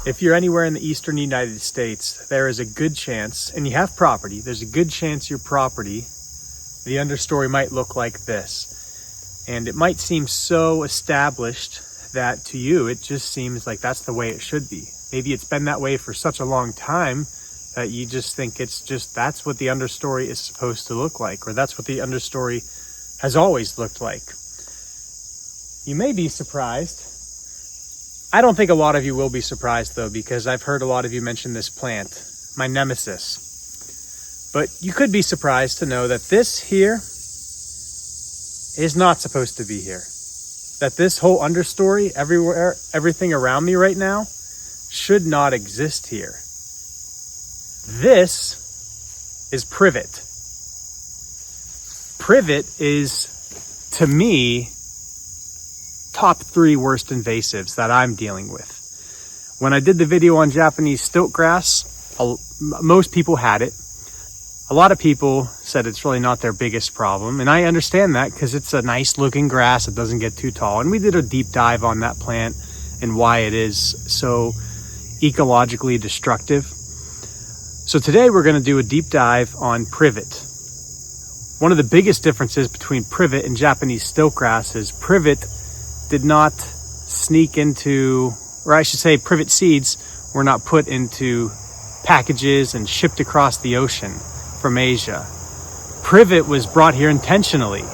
If you're anywhere in the eastern United States, there is a good chance, and you have property, there's a good chance your property, the understory might look like this. And it might seem so established that to you, it just seems like that's the way it should be. Maybe it's been that way for such a long time that you just think that's what the understory is supposed to look like, or that's what the understory has always looked like. You may be surprised. I don't think a lot of you will be surprised though, because I've heard a lot of you mention this plant, my nemesis. But you could be surprised to know that this here is not supposed to be here. That this whole understory, everywhere, everything around me right now, should not exist here. This is privet. Privet is, to me, top 3 worst invasives that I'm dealing with. When I did the video on Japanese stiltgrass, most people had it. A lot of people said it's really not their biggest problem, and I understand that because it's a nice looking grass. It doesn't get too tall, and we did a deep dive on that plant and why it is so ecologically destructive. So today we're going to do a deep dive on privet. One of the biggest differences between privet and Japanese stiltgrass is privet did not sneak into, or I should say privet seeds were not put into packages and shipped across the ocean from Asia. Privet was brought here intentionally.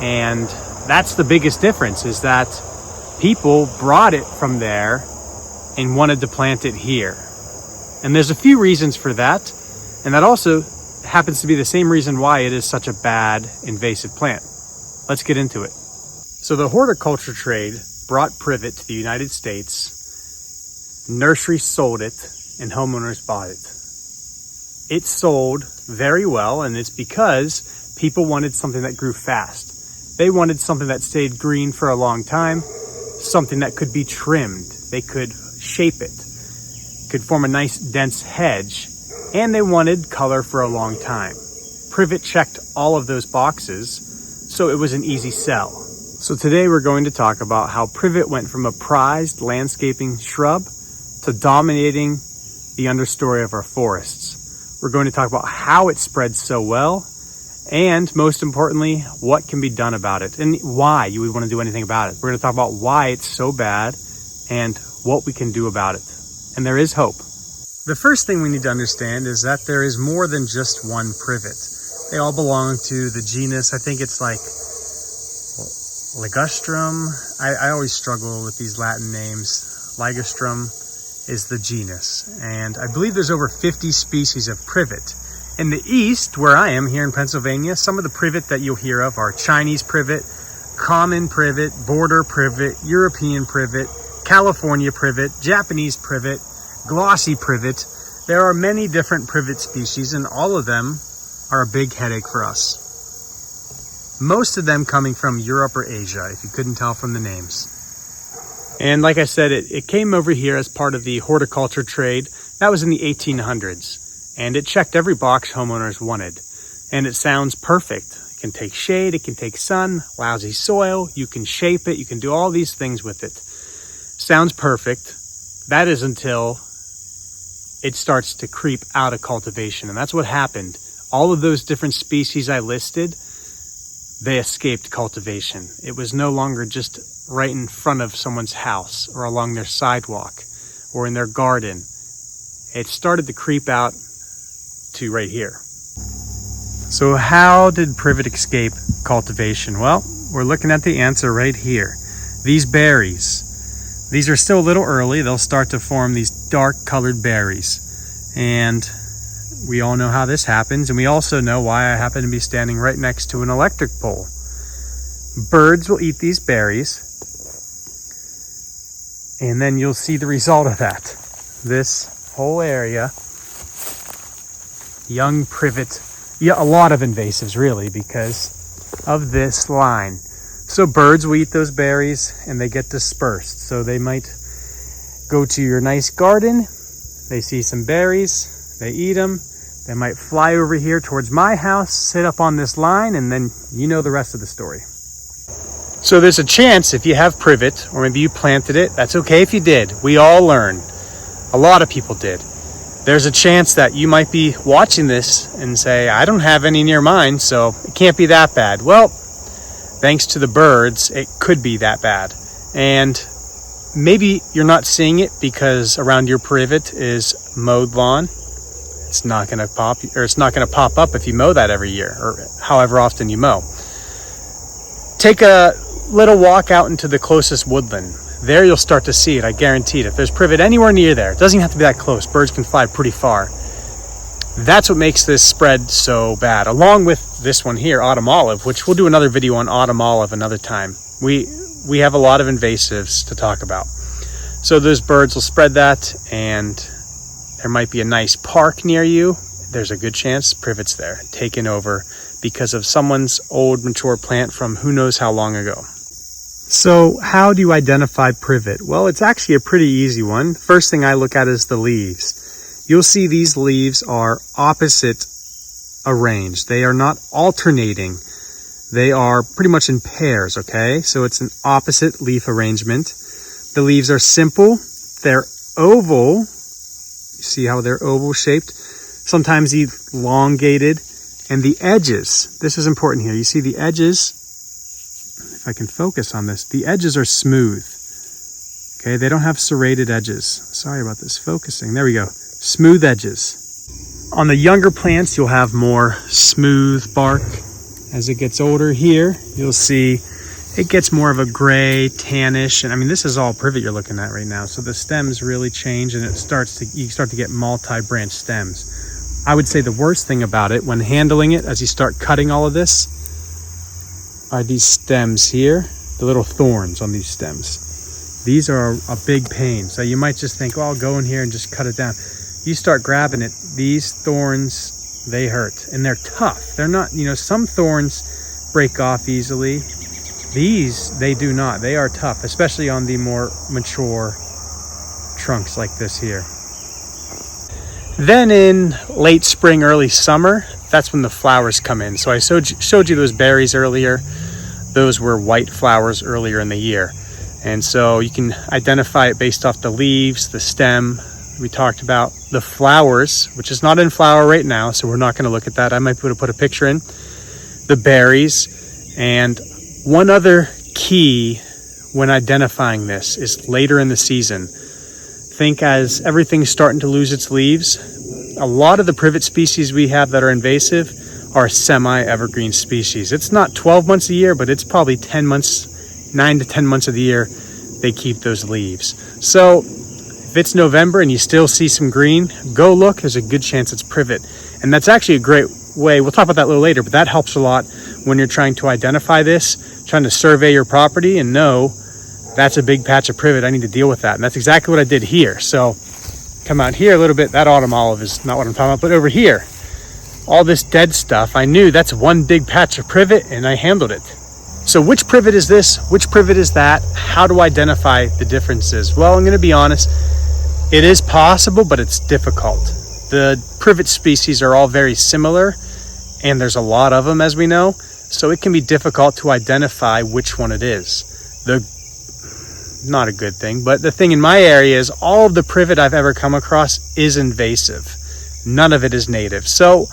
And that's the biggest difference, is that people brought it from there and wanted to plant it here. And there's a few reasons for that. And that also happens to be the same reason why it is such a bad invasive plant. Let's get into it. So the horticulture trade brought privet to the United States, nurseries sold it, and homeowners bought it. It sold very well, and it's because people wanted something that grew fast. They wanted something that stayed green for a long time, something that could be trimmed. They could shape it, could form a nice dense hedge, and they wanted color for a long time. Privet checked all of those boxes, so it was an easy sell. So today we're going to talk about how privet went from a prized landscaping shrub to dominating the understory of our forests. We're going to talk about how it spread so well, and most importantly, what can be done about it and why you would want to do anything about it. We're going to talk about why it's so bad and what we can do about it. And there is hope. The first thing we need to understand is that there is more than just one privet. They all belong to the genus, I think it's like ligustrum. I always struggle with these Latin names. Ligustrum is the genus, and I believe there's over 50 species of privet. In the east, where I am here in Pennsylvania, some of the privet that you'll hear of are Chinese privet, common privet, border privet, European privet, California privet, Japanese privet, glossy privet. There are many different privet species, and all of them are a big headache for us. Most of them coming from Europe or Asia, if you couldn't tell from the names. And like I said, it came over here as part of the horticulture trade. That was in the 1800s. And it checked every box homeowners wanted. And it sounds perfect. It can take shade, it can take sun, lousy soil, you can shape it, you can do all these things with it. Sounds perfect. That is until it starts to creep out of cultivation. And that's what happened. All of those different species I listed, they escaped cultivation. It was no longer just right in front of someone's house or along their sidewalk or in their garden. It started to creep out to right here. So how did privet escape cultivation? Well, we're looking at the answer right here. These berries. These are still a little early. They'll start to form these dark colored berries. And we all know how this happens, and we also know why I happen to be standing right next to an electric pole. Birds will eat these berries, and then you'll see the result of that. This whole area, young privet, a lot of invasives really, because of this line. So birds will eat those berries and they get dispersed. So they might go to your nice garden, they see some berries, they eat them. They might fly over here towards my house, sit up on this line, and then you know the rest of the story. So there's a chance if you have privet, or maybe you planted it, that's okay if you did. We all learn. A lot of people did. There's a chance that you might be watching this and say, I don't have any near mine, so it can't be that bad. Well, thanks to the birds, it could be that bad. And maybe you're not seeing it because around your privet is mowed lawn. It's not going to pop up if you mow that every year or however often you mow. Take a little walk out into the closest woodland. There you'll start to see it, I guarantee it. If there's privet anywhere near there, it doesn't even have to be that close. Birds can fly pretty far. That's what makes this spread so bad, along with this one here, autumn olive, which we'll do another video on autumn olive another time. We have a lot of invasives to talk about. So those birds will spread that, and there might be a nice park near you. There's a good chance privet's there, taken over because of someone's old mature plant from who knows how long ago. So how do you identify privet? Well, it's actually a pretty easy one. First thing I look at is the leaves. You'll see these leaves are opposite arranged. They are not alternating. They are pretty much in pairs, okay? So it's an opposite leaf arrangement. The leaves are simple. They're oval. You see how they're oval shaped? Sometimes elongated. And the edges, this is important here. You see the edges, if I can focus on this, the edges are smooth. Okay, they don't have serrated edges. Sorry about this focusing. There we go. Smooth edges. On the younger plants, you'll have more smooth bark. As it gets older here, you'll see it gets more of a gray, tannish. And I mean, this is all privet you're looking at right now. So the stems really change and you start to get multi-branch stems. I would say the worst thing about it when handling it as you start cutting all of this are these stems here, the little thorns on these stems. These are a big pain. So you might just think, oh, I'll go in here and just cut it down. You start grabbing it, these thorns, they hurt and they're tough. They're not, some thorns break off easily. These, they do not. They are tough, especially on the more mature trunks like this here. Then in late spring, early summer, that's when the flowers come in. So I showed you those berries earlier. Those were white flowers earlier in the year. And so you can identify it based off the leaves, the stem. We talked about the flowers, which is not in flower right now, so we're not going to look at that. I might be able to put a picture in. The berries. And one other key when identifying this is later in the season. Think as everything's starting to lose its leaves. A lot of the privet species we have that are invasive are semi-evergreen species. It's not 12 months a year, but it's probably 10 months, 9 to 10 months of the year they keep those leaves. So if it's November and you still see some green, go look. There's a good chance it's privet. And that's actually a great way. We'll talk about that a little later, but that helps a lot when you're trying to identify this, trying to survey your property and know that's a big patch of privet. I need to deal with that. And that's exactly what I did here. So come out here a little bit. That autumn olive is not what I'm talking about, but over here, all this dead stuff, I knew that's one big patch of privet and I handled it. So which privet is this? Which privet is that? How to identify the differences? Well, I'm going to be honest. It is possible, but it's difficult. The privet species are all very similar and there's a lot of them, as we know. So it can be difficult to identify which one it is. Not a good thing, but the thing in my area is all of the privet I've ever come across is invasive. None of it is native. So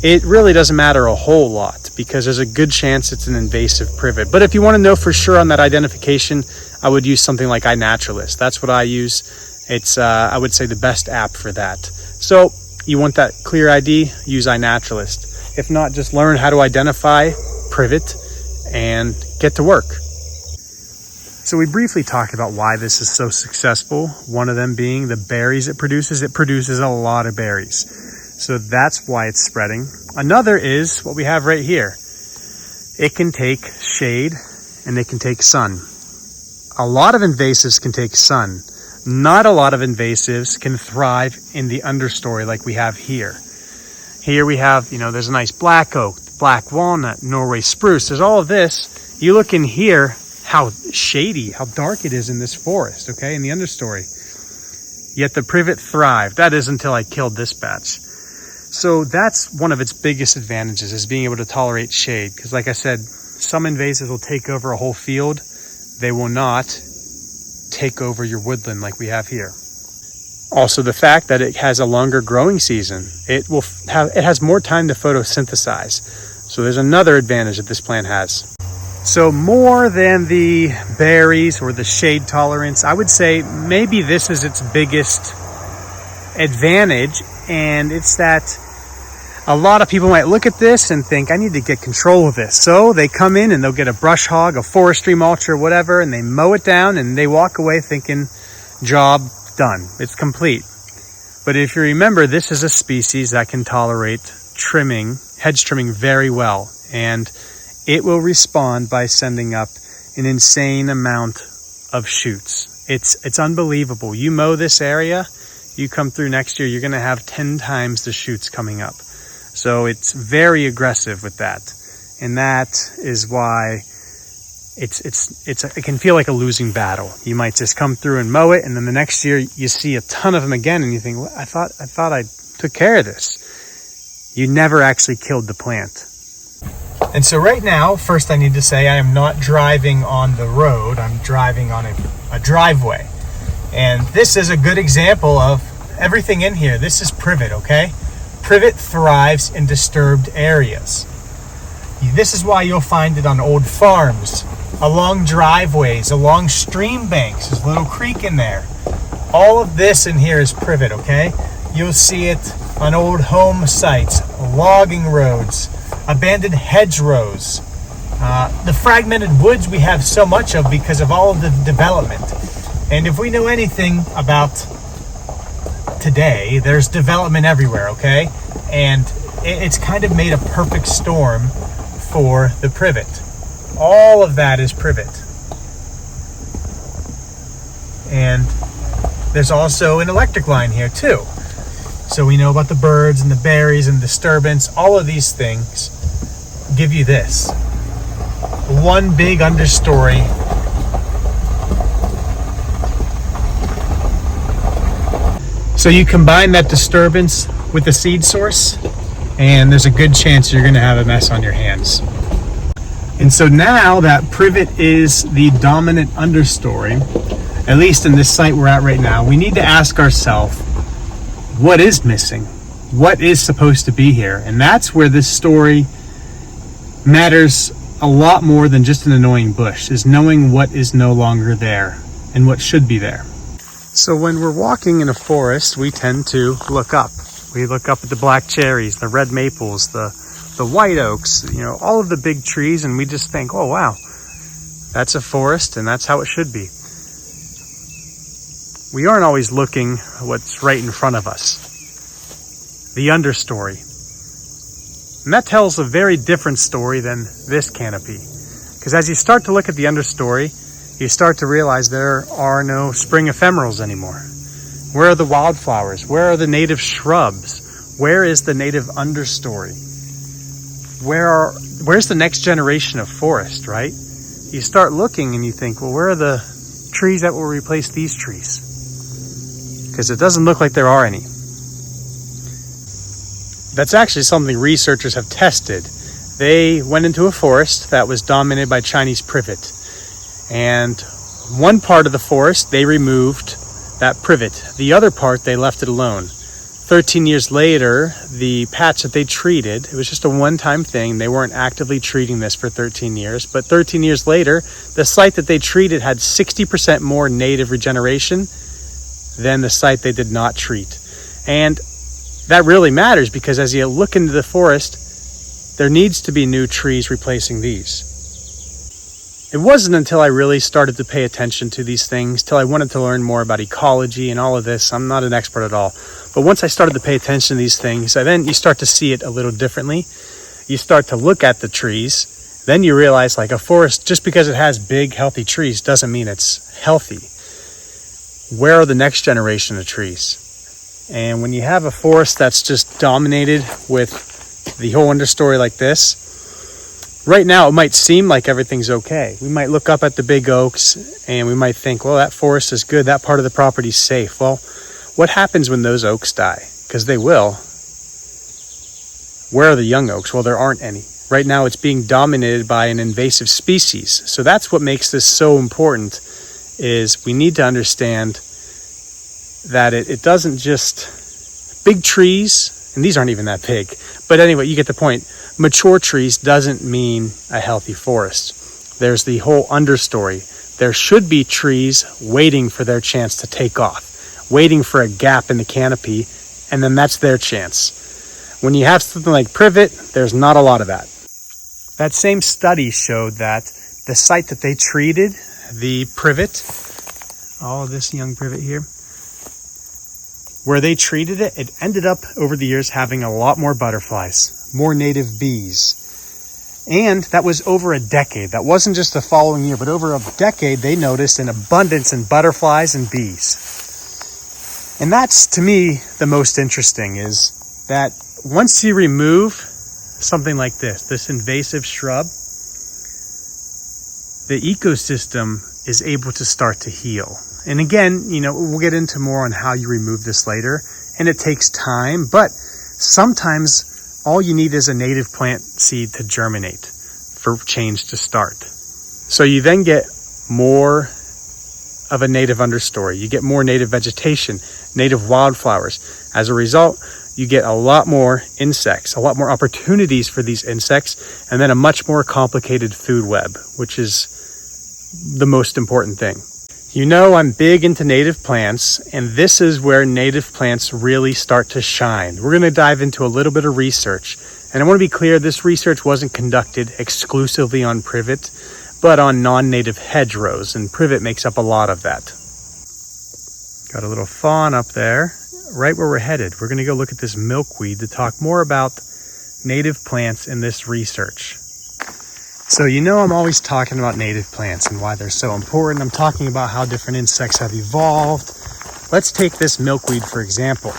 it really doesn't matter a whole lot because there's a good chance it's an invasive privet. But if you want to know for sure on that identification, I would use something like iNaturalist. That's what I use. It's, I would say, the best app for that. So you want that clear ID, use iNaturalist. If not, just learn how to identify privet and get to work. So we briefly talked about why this is so successful. One of them being the berries it produces. It produces a lot of berries. So that's why it's spreading. Another is what we have right here. It can take shade and it can take sun. A lot of invasives can take sun. Not a lot of invasives can thrive in the understory like we have here. Here we have, there's a nice black oak, black walnut, Norway spruce. There's all of this. You look in here, how shady, how dark it is in this forest, okay, in the understory. Yet the privet thrived. That is until I killed this batch. So that's one of its biggest advantages, is being able to tolerate shade. Because like I said, some invasives will take over a whole field. They will not take over your woodland like we have here. Also, the fact that it has a longer growing season. It has more time to photosynthesize. So there's another advantage that this plant has. So more than the berries or the shade tolerance, I would say maybe this is its biggest advantage, and it's that a lot of people might look at this and think, I need to get control of this. So they come in and they'll get a brush hog, a forestry mulch or whatever, and they mow it down and they walk away thinking, job done, it's complete. But if you remember, this is a species that can tolerate trimming, hedge trimming very well, and it will respond by sending up an insane amount of shoots. It's unbelievable. You mow this area, you come through next year, you're going to have 10 times the shoots coming up. So it's very aggressive with that, and that is why it can feel like a losing battle. You might just come through and mow it, and then the next year you see a ton of them again, and you think, well, I thought I took care of this. You never actually killed the plant. And so right now, first I need to say I am not driving on the road. I'm driving on a driveway, and this is a good example of everything in here. This is privet, okay? Privet thrives in disturbed areas. This is why you'll find it on old farms, along driveways, along stream banks. There's a little creek in there. All of this in here is privet, okay? You'll see it on old home sites, logging roads, abandoned hedgerows, the fragmented woods we have so much of because of all of the development. And if we know anything about today, there's development everywhere, okay? And it's kind of made a perfect storm for the privet. All of that is privet. And there's also an electric line here too. So we know about the birds and the berries and disturbance. All of these things give you this. One big understory. So you combine that disturbance with the seed source, and there's a good chance you're going to have a mess on your hands. And so now that privet is the dominant understory, at least in this site we're at right now, we need to ask ourselves, what is missing? What is supposed to be here? And that's where this story matters a lot more than just an annoying bush, is knowing what is no longer there and what should be there. So when we're walking in a forest, we tend to look up. We look up at the black cherries, the red maples, the white oaks, all of the big trees, and we just think, oh wow, that's a forest and that's how it should be. We aren't always looking what's right in front of us, the understory. And that tells a very different story than this canopy. Because as you start to look at the understory, you start to realize there are no spring ephemerals anymore. Where are the wildflowers? Where are the native shrubs? Where is the native understory? Where's the next generation of forest, right? You start looking and you think, well, where are the trees that will replace these trees? Because it doesn't look like there are any. That's actually something researchers have tested. They went into a forest that was dominated by Chinese privet. And one part of the forest, they removed that privet. The other part, they left it alone. 13 years later, the patch that they treated, it was just a one-time thing. They weren't actively treating this for 13 years. But 13 years later, the site that they treated had 60% more native regeneration than the site they did not treat. And that really matters because as you look into the forest, there needs to be new trees replacing these. It wasn't until I really started to pay attention to these things, till I wanted to learn more about ecology and all of this. I'm not an expert at all. But once I started to pay attention to these things, then you start to see it a little differently. You start to look at the trees. Then you realize like a forest, just because it has big, healthy trees doesn't mean it's healthy. Where are the next generation of trees? And when you have a forest that's just dominated with the whole understory like this, right now it might seem like everything's okay. We might look up at the big oaks and we might think, well, that forest is good, that part of the property's safe. Well, what happens when those oaks die? Because they will. Where are the young oaks? Well, there aren't any. Right now it's being dominated by an invasive species. So that's what makes this so important, is we need to understand that it doesn't just, big trees, and these aren't even that big, but anyway, you get the point. Mature trees doesn't mean a healthy forest. There's the whole understory. There should be trees waiting for their chance to take off, waiting for a gap in the canopy, and then that's their chance. When you have something like privet, there's not a lot of that. That same study showed that the site that they treated, the privet, all of this young privet here, where they treated it, it ended up over the years having a lot more butterflies, more native bees. And that was over a decade. That wasn't just the following year, but over a decade, they noticed an abundance in butterflies and bees. And that's, to me, the most interesting, is that once you remove something like this invasive shrub, the ecosystem is able to start to heal. And again, we'll get into more on how you remove this later, and it takes time, but sometimes all you need is a native plant seed to germinate for change to start. So you then get more of a native understory. You get more native vegetation, native wildflowers. As a result, you get a lot more insects, a lot more opportunities for these insects, and then a much more complicated food web, which is the most important thing. I'm big into native plants, and this is where native plants really start to shine. We're going to dive into a little bit of research. And I want to be clear, this research wasn't conducted exclusively on privet, but on non-native hedgerows, and privet makes up a lot of that. Got a little fawn up there, right where we're headed. We're going to go look at this milkweed to talk more about native plants in this research. So I'm always talking about native plants and why they're so important. I'm talking about how different insects have evolved. Let's take this milkweed, for example.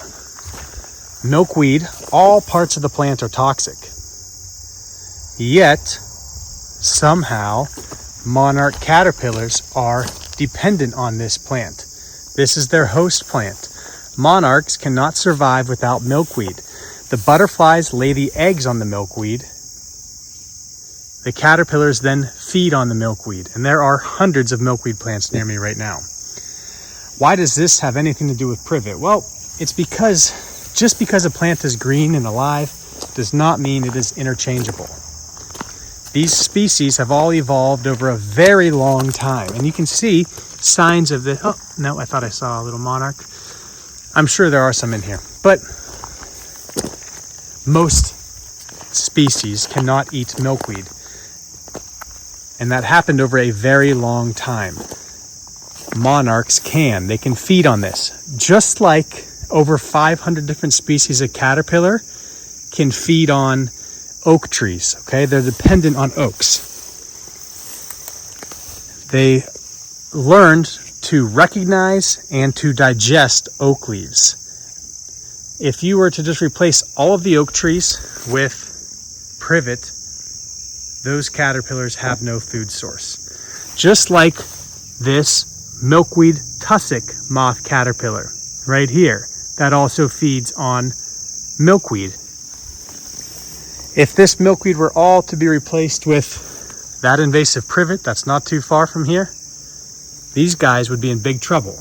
Milkweed, all parts of the plant are toxic. Yet, somehow, monarch caterpillars are dependent on this plant. This is their host plant. Monarchs cannot survive without milkweed. The butterflies lay the eggs on the milkweed. The caterpillars then feed on the milkweed, and there are hundreds of milkweed plants near me right now. Why does this have anything to do with privet? Well, it's because just because a plant is green and alive does not mean it is interchangeable. These species have all evolved over a very long time, and you can see signs of the, oh, no, I thought I saw a little monarch. I'm sure there are some in here, but most species cannot eat milkweed. And that happened over a very long time. Monarchs can. They can feed on this. Just like over 500 different species of caterpillar can feed on oak trees, okay? They're dependent on oaks. They learned to recognize and to digest oak leaves. If you were to just replace all of the oak trees with privet, those caterpillars have no food source. Just like this milkweed tussock moth caterpillar right here that also feeds on milkweed. If this milkweed were all to be replaced with that invasive privet that's not too far from here, these guys would be in big trouble,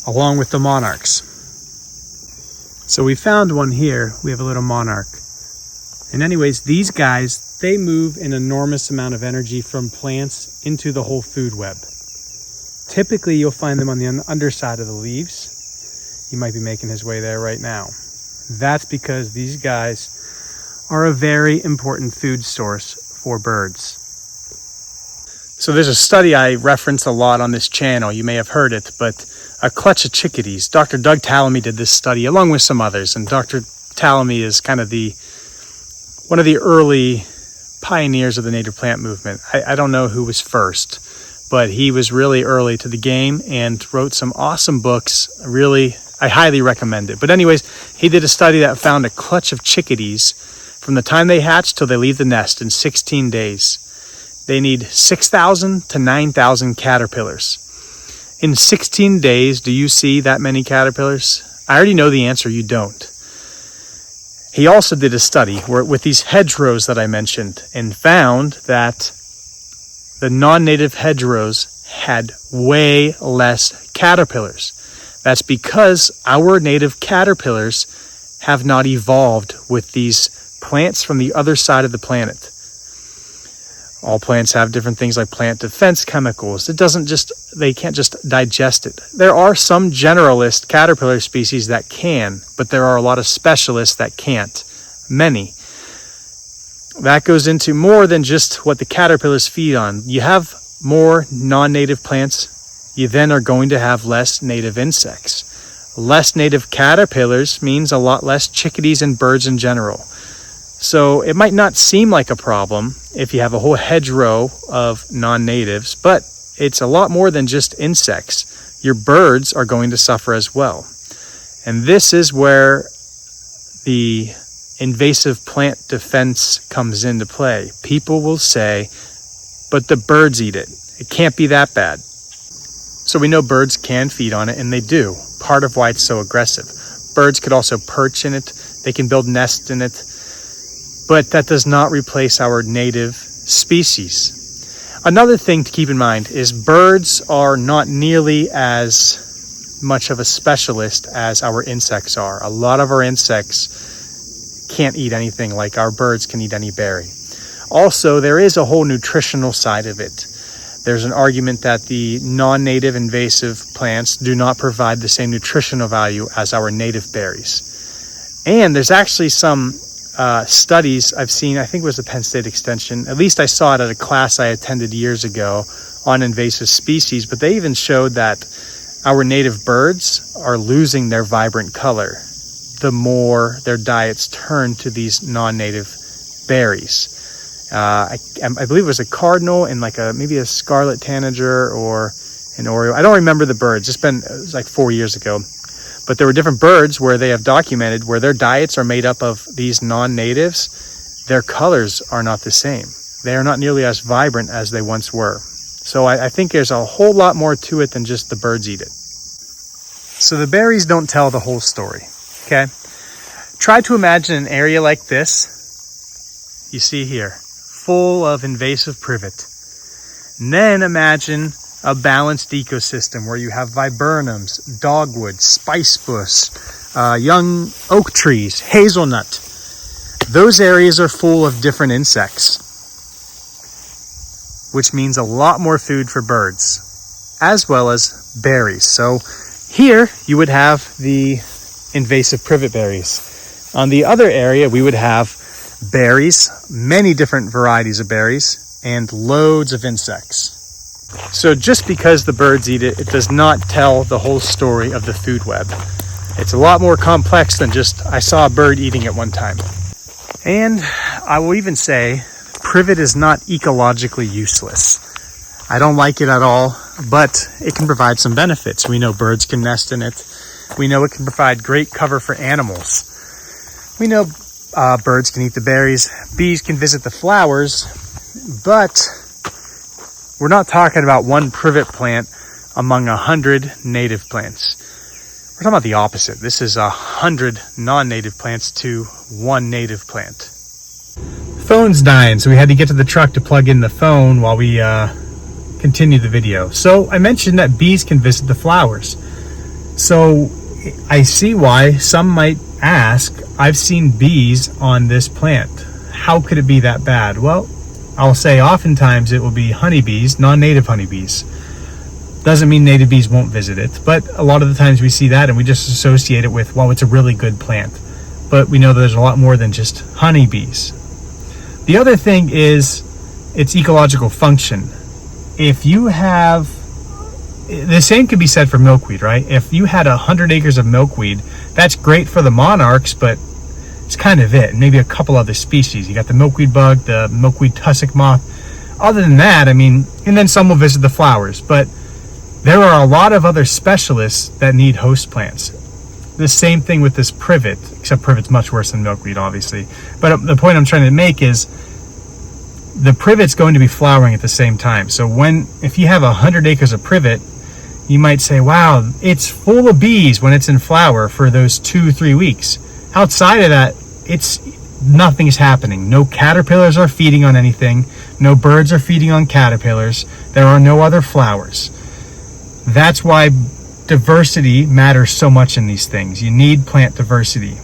along with the monarchs. So we found one here. We have a little monarch. And anyways, these guys, they move an enormous amount of energy from plants into the whole food web. Typically, you'll find them on the underside of the leaves. He might be making his way there right now. That's because these guys are a very important food source for birds. So there's a study I reference a lot on this channel. You may have heard it, but a clutch of chickadees. Dr. Doug Tallamy did this study along with some others, and Dr. Tallamy is kind of one of the early pioneers of the native plant movement. I don't know who was first, but he was really early to the game and wrote some awesome books. I highly recommend it. But anyways, he did a study that found a clutch of chickadees from the time they hatch till they leave the nest in 16 days. They need 6,000 to 9,000 caterpillars. In 16 days, do you see that many caterpillars? I already know the answer, you don't. He also did a study with these hedgerows that I mentioned and found that the non-native hedgerows had way less caterpillars. That's because our native caterpillars have not evolved with these plants from the other side of the planet. All plants have different things like plant defense chemicals. They can't just digest it. There are some generalist caterpillar species that can, but there are a lot of specialists that can't. Many. That goes into more than just what the caterpillars feed on. You have more non-native plants, you then are going to have less native insects. Less native caterpillars means a lot less chickadees and birds in general. So it might not seem like a problem if you have a whole hedgerow of non-natives, but it's a lot more than just insects. Your birds are going to suffer as well. And this is where the invasive plant defense comes into play. People will say, but the birds eat it. It can't be that bad. So we know birds can feed on it, and they do. Part of why it's so aggressive. Birds could also perch in it. They can build nests in it. But that does not replace our native species. Another thing to keep in mind is birds are not nearly as much of a specialist as our insects are. A lot of our insects can't eat anything like our birds can eat any berry. Also, there is a whole nutritional side of it. There's an argument that the non-native invasive plants do not provide the same nutritional value as our native berries. And there's actually some studies I've seen, I think it was the Penn State Extension, at least I saw it at a class I attended years ago on invasive species, but they even showed that our native birds are losing their vibrant color the more their diets turn to these non-native berries. I believe it was a cardinal and maybe a scarlet tanager or an oriole. I don't remember the birds. It was like 4 years ago. But there were different birds where they have documented where their diets are made up of these non-natives. Their colors are not the same. They are not nearly as vibrant as they once were. So I think there's a whole lot more to it than just the birds eat it. So the berries don't tell the whole story, okay? Try to imagine an area like this you see here, full of invasive privet. And then imagine a balanced ecosystem where you have viburnums, dogwood, spicebush, young oak trees, hazelnut. Those areas are full of different insects, which means a lot more food for birds, as well as berries. So here you would have the invasive privet berries. On the other area, we would have berries, many different varieties of berries, and loads of insects. So just because the birds eat it, it does not tell the whole story of the food web. It's a lot more complex than just, I saw a bird eating it one time. And I will even say, privet is not ecologically useless. I don't like it at all, but it can provide some benefits. We know birds can nest in it. We know it can provide great cover for animals. We know birds can eat the berries. Bees can visit the flowers, but we're not talking about one privet plant among 100 native plants. We're talking about the opposite. This is 100 non-native plants to one native plant. Phone's dying, so we had to get to the truck to plug in the phone while we continue the video. So I mentioned that bees can visit the flowers. So I see why some might ask, I've seen bees on this plant. How could it be that bad? Well, I'll say oftentimes it will be honeybees, non-native honeybees. Doesn't mean native bees won't visit it, but a lot of the times we see that and we just associate it with, well, it's a really good plant. But we know there's a lot more than just honeybees. The other thing is its ecological function. If you have, the same could be said for milkweed, right? If you had 100 acres of milkweed, that's great for the monarchs, but it's kind of it. And maybe a couple other species. You got the milkweed bug, the milkweed tussock moth. Other than that, I mean, and then some will visit the flowers, but there are a lot of other specialists that need host plants. The same thing with this privet, except privet's much worse than milkweed, obviously. But the point I'm trying to make is the privet's going to be flowering at the same time. So if you have 100 acres of privet, you might say, wow, it's full of bees when it's in flower for those 2-3 weeks. Outside of that, nothing's happening. No caterpillars are feeding on anything. No birds are feeding on caterpillars. There are no other flowers. That's why diversity matters so much in these things. You need plant diversity.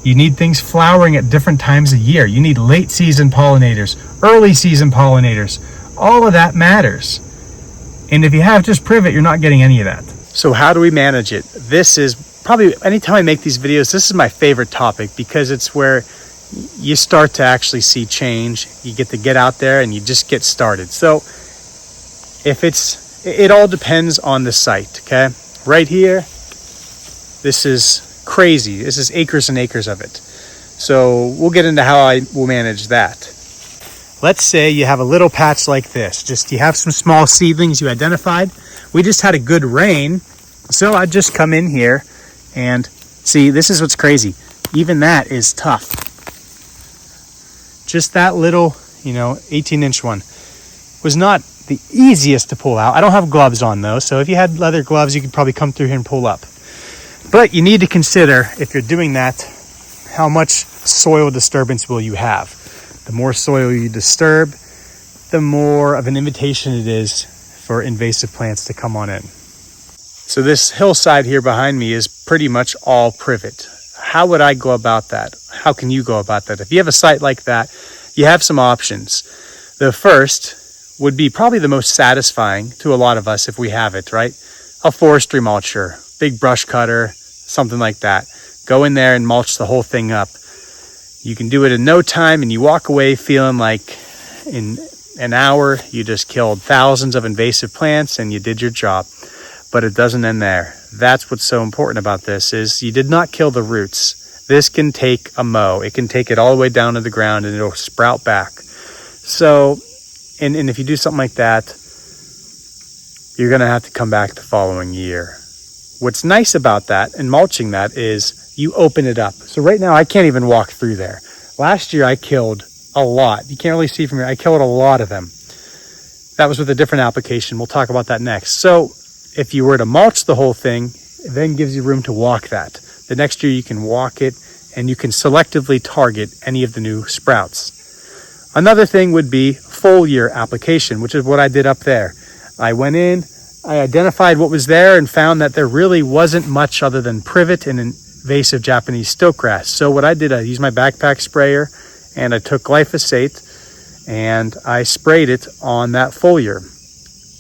You need things flowering at different times of year. You need late season pollinators, early season pollinators. All of that matters. And if you have just privet, you're not getting any of that. So how do we manage it? This is probably, anytime I make these videos, this is my favorite topic because it's where you start to actually see change. You get to get out there and you just get started. So it all depends on the site, okay? Right here, this is crazy. This is acres and acres of it. So we'll get into how I will manage that. Let's say you have a little patch like this. Just you have some small seedlings you identified. We just had a good rain. So I just come in here and see, this is what's crazy. Even that is tough. Just that little, 18-inch one was not the easiest to pull out. I don't have gloves on though. So if you had leather gloves, you could probably come through here and pull up. But you need to consider, if you're doing that, how much soil disturbance will you have? The more soil you disturb, the more of an invitation it is for invasive plants to come on in. So this hillside here behind me is pretty much all privet. How would I go about that? How can you go about that? If you have a site like that, you have some options. The first would be probably the most satisfying to a lot of us if we have it, right? A forestry mulcher, big brush cutter, something like that. Go in there and mulch the whole thing up. You can do it in no time and you walk away feeling like in an hour you just killed thousands of invasive plants and you did your job. But it doesn't end there. That's what's so important about this is you did not kill the roots. This can take a mow. It can take it all the way down to the ground and it'll sprout back. So, and if you do something like that, you're gonna have to come back the following year. What's nice about that and mulching that is you open it up. So right now I can't even walk through there. Last year I killed a lot. You can't really see from here. I killed a lot of them. That was with a different application. We'll talk about that next. So if you were to mulch the whole thing, it then gives you room to walk that. The next year you can walk it and you can selectively target any of the new sprouts. Another thing would be foliar application, which is what I did up there. I went in, I identified what was there and found that there really wasn't much other than privet and invasive Japanese stiltgrass. So what I did, I used my backpack sprayer and I took glyphosate and I sprayed it on that foliar.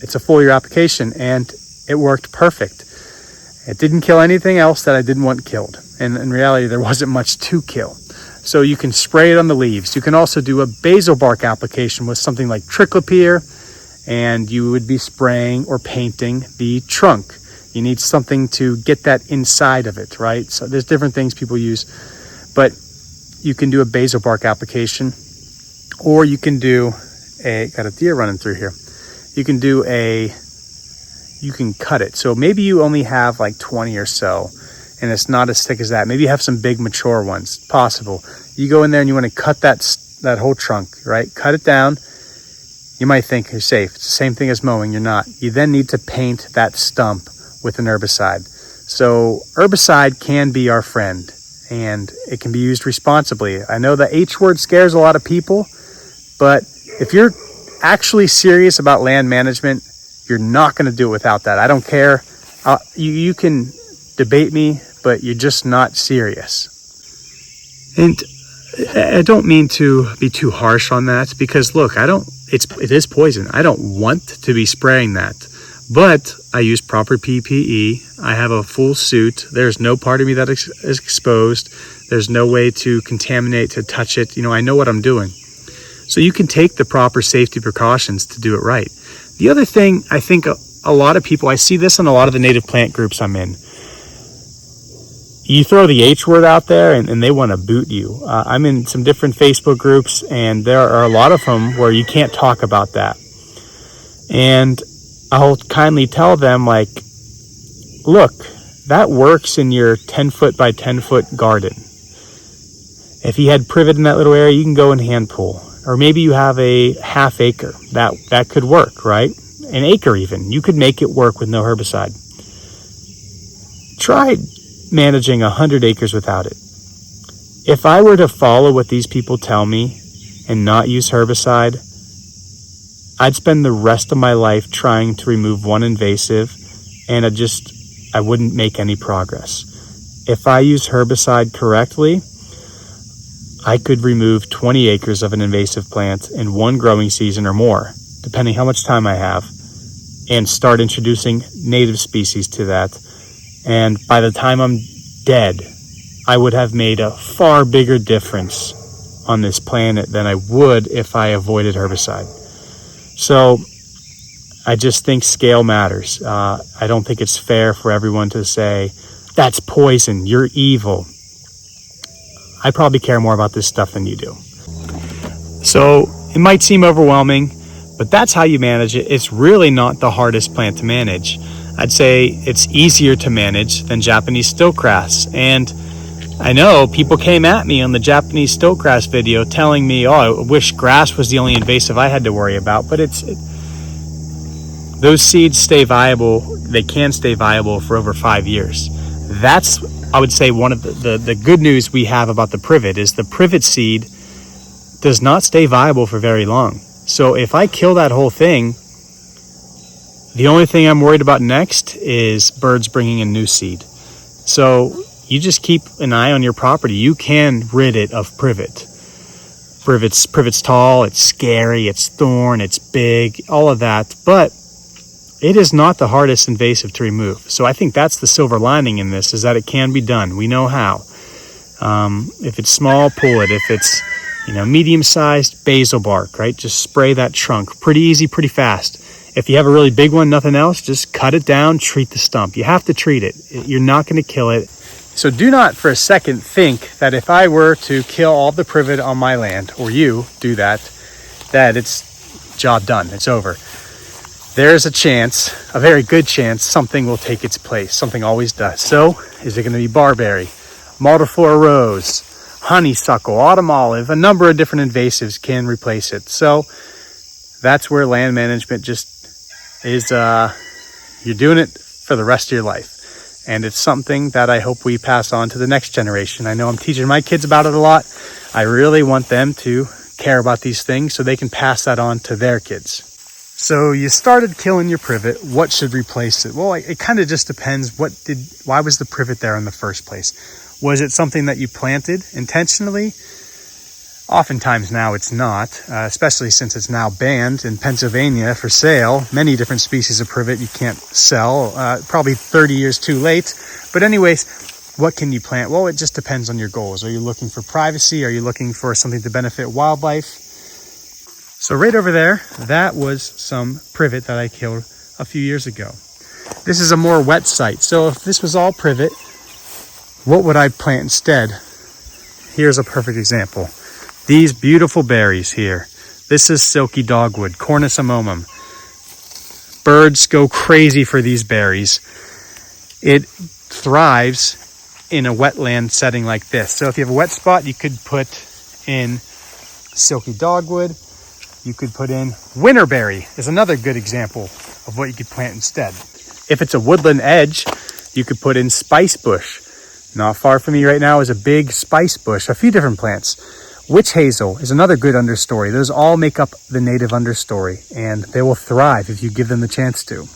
It's a foliar application and it worked perfect. It didn't kill anything else that I didn't want killed. And in reality, there wasn't much to kill. So you can spray it on the leaves. You can also do a basil bark application with something like triclopyr, and you would be spraying or painting the trunk. You need something to get that inside of it, right? So there's different things people use, but you can do a basil bark application, or you can do got a deer running through here. You can cut it. So maybe you only have like 20 or so, and it's not as thick as that. Maybe you have some big mature ones, possible. You go in there and you want to cut that whole trunk, right? Cut it down. You might think you're safe. It's the same thing as mowing. You're not. You then need to paint that stump with an herbicide. So herbicide can be our friend and it can be used responsibly. I know the H word scares a lot of people, but if you're actually serious about land management, you're not going to do it without that. I don't care. You can debate me, but you're just not serious. And I don't mean to be too harsh on that because look, it is poison. I don't want to be spraying that, but I use proper PPE. I have a full suit. There's no part of me that is exposed. There's no way to contaminate, to touch it. I know what I'm doing. So you can take the proper safety precautions to do it right. The other thing, I think a lot of people, I see this in a lot of the native plant groups I'm in. You throw the H word out there and they want to boot you. I'm in some different Facebook groups and there are a lot of them where you can't talk about that. And I'll kindly tell them like, look, that works in your 10 foot by 10 foot garden. If you had privet in that little area, you can go and hand pull. Or maybe you have a half acre. That could work, right? An acre even. You could make it work with no herbicide. Try managing 100 acres without it. If I were to follow what these people tell me and not use herbicide, I'd spend the rest of my life trying to remove one invasive and I'd just I wouldn't make any progress. If I use herbicide correctly, I could remove 20 acres of an invasive plant in one growing season or more, depending how much time I have, and start introducing native species to that. And by the time I'm dead, I would have made a far bigger difference on this planet than I would if I avoided herbicide. So I just think scale matters. I don't think it's fair for everyone to say, that's poison, you're evil. I probably care more about this stuff than you do. So it might seem overwhelming, but that's how you manage it. It's really not the hardest plant to manage. I'd say it's easier to manage than Japanese stiltgrass. And I know people came at me on the Japanese stiltgrass video telling me, oh, I wish grass was the only invasive I had to worry about. But those seeds stay viable. They can stay viable for over 5 years. That's, I would say, one of the good news we have about the privet is the privet seed does not stay viable for very long. So if I kill that whole thing, the only thing I'm worried about next is birds bringing in new seed. So you just keep an eye on your property. You can rid it of privet. Privet's tall, it's scary, it's thorn, it's big, all of that. But it is not the hardest invasive to remove. So I think that's the silver lining in this, is that it can be done. We know how. If it's small, pull it. If it's medium-sized, basil bark, right? Just spray that trunk. Pretty easy, pretty fast. If you have a really big one, nothing else, just cut it down, treat the stump. You have to treat it. You're not going to kill it. So do not for a second think that if I were to kill all the privet on my land, or you do that it's job done, it's over. There's a chance, a very good chance, something will take its place. Something always does. So is it going to be barberry, multiflora rose, honeysuckle, autumn olive? A number of different invasives can replace it. So that's where land management just is, you're doing it for the rest of your life. And it's something that I hope we pass on to the next generation. I know I'm teaching my kids about it a lot. I really want them to care about these things so they can pass that on to their kids. So you started killing your privet. What should replace it? Well, it kind of just depends. Why was the privet there in the first place? Was it something that you planted intentionally? Oftentimes now it's not, especially since it's now banned in Pennsylvania for sale. Many different species of privet you can't sell, probably 30 years too late. But anyways, what can you plant? Well, it just depends on your goals. Are you looking for privacy? Are you looking for something to benefit wildlife? So right over there, that was some privet that I killed a few years ago. This is a more wet site. So if this was all privet, what would I plant instead? Here's a perfect example. These beautiful berries here. This is silky dogwood, Cornus amomum. Birds go crazy for these berries. It thrives in a wetland setting like this. So if you have a wet spot, you could put in silky dogwood. You could put in winterberry is another good example of what you could plant instead. If it's a woodland edge, you could put in spice bush. Not far from me right now is a big spice bush, a few different plants. Witch hazel is another good understory. Those all make up the native understory, and they will thrive if you give them the chance to.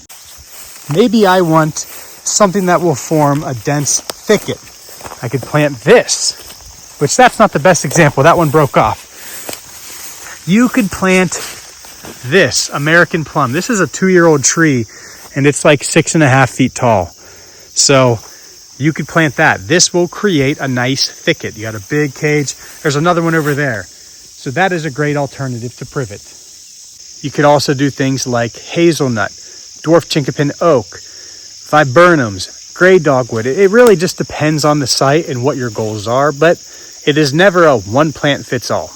Maybe I want something that will form a dense thicket. I could plant this, which that's not the best example. That one broke off. You could plant this American plum. This is a 2-year-old tree, and it's like 6.5 feet tall. So you could plant that. This will create a nice thicket. You got a big cage. There's another one over there. So that is a great alternative to privet. You could also do things like hazelnut, dwarf chinkapin oak, viburnums, gray dogwood. It really just depends on the site and what your goals are, but it is never a one plant fits all.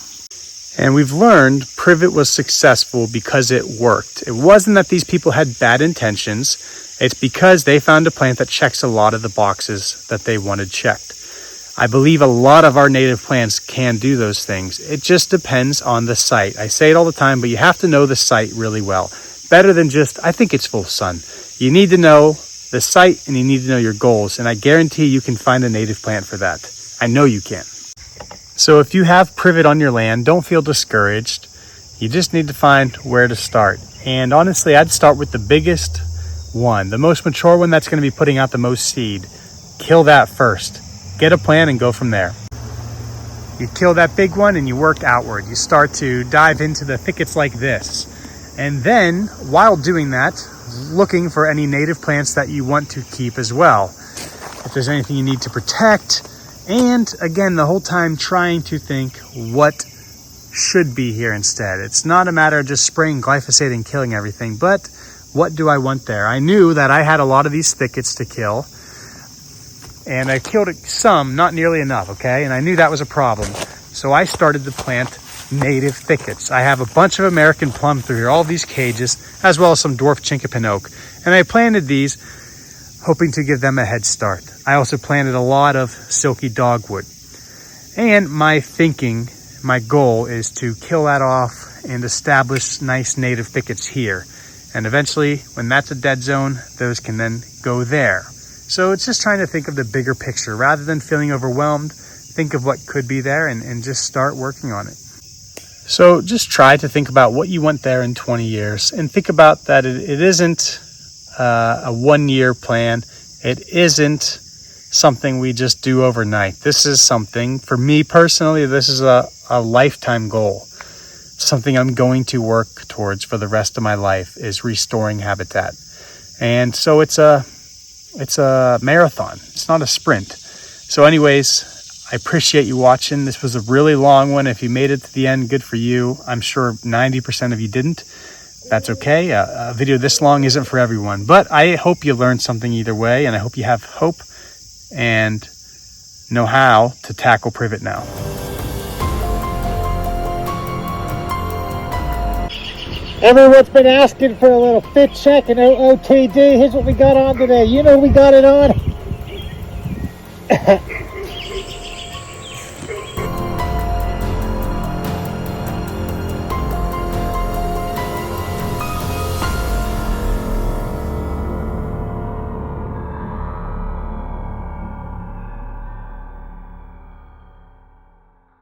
And we've learned privet was successful because it worked. It wasn't that these people had bad intentions. It's because they found a plant that checks a lot of the boxes that they wanted checked. I believe a lot of our native plants can do those things. It just depends on the site. I say it all the time, but you have to know the site really well. Better than just, I think it's full of sun. You need to know the site and you need to know your goals. And I guarantee you can find a native plant for that. I know you can. So if you have privet on your land, don't feel discouraged. You just need to find where to start. And honestly, I'd start with the biggest one, the most mature one that's going to be putting out the most seed. Kill that first. Get a plan and go from there. You kill that big one and you work outward. You start to dive into the thickets like this. And then, while doing that, looking for any native plants that you want to keep as well. If there's anything you need to protect. And again, the whole time trying to think what should be here instead. It's not a matter of just spraying glyphosate and killing everything, but what do I want there? I knew that I had a lot of these thickets to kill, and I killed some, not nearly enough, okay? And I knew that was a problem. So I started to plant native thickets. I have a bunch of American plum through here, all these cages, as well as some dwarf chinkapin oak. And I planted these hoping to give them a head start. I also planted a lot of silky dogwood. And my thinking, my goal is to kill that off and establish nice native thickets here. And eventually, when that's a dead zone, those can then go there. So it's just trying to think of the bigger picture. Rather than feeling overwhelmed, think of what could be there and just start working on it. So just try to think about what you want there in 20 years. And think about that it isn't a 1 year plan. It isn't something we just do overnight. This is something, for me personally, this is a lifetime goal. Something I'm going to work towards for the rest of my life is restoring habitat. And so it's a marathon. It's not a sprint. So anyways, I appreciate you watching. This was a really long one. If you made it to the end, good for you. I'm sure 90% of you didn't. That's okay. A video this long isn't for everyone, but I hope you learned something either way, and I hope you have hope and know how to tackle privet now. Everyone's been asking for a little fit check and OOTD. Here's what we got on today. You know we got it on.